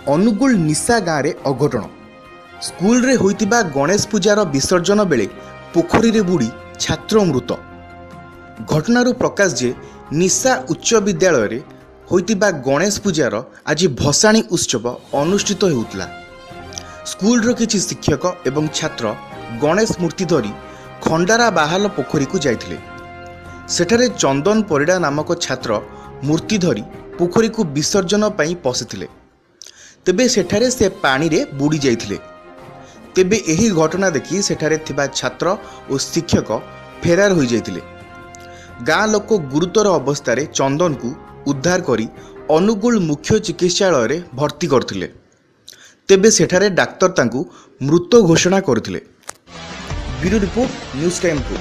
अनुगुल निशा गाँव में अघटन स्कूल रे होइतिबा गणेश पूजार विसर्जन बेले पोखरी रे बुड़ी छात्र मृत। घटनारू प्रकाश जे निशा उच्च विद्यालय रे होइतिबा गणेश पूजार आज भसाणी उत्सव अनुष्ठित हेउतला। स्कूल रो किछि शिक्षक एवं छात्र गणेश मूर्ति धरी खंडारा बाहाल पोखरी को जाइथिले। सेठारे चंदन परिडा नामक छात्र मूर्ति धरी पोखरी को विसर्जन पई पसिथिले। तेबे सेठारे से पानी रे बुड़ी जाइथिले। तेबे एही घटना देखि सेठारे थिबा छात्र और शिक्षक फेरार हो जाइथिले। गाँ लोक गुरुतर अवस्था रे चंदन को उद्धार करी अनुगुल मुख्य चिकित्सालय रे भर्ती करथिले। तेबे सेठारे डाक्तर तांकू मृत घोषणा करथिले। ब्यूरो रिपोर्ट न्यूज टाइम को।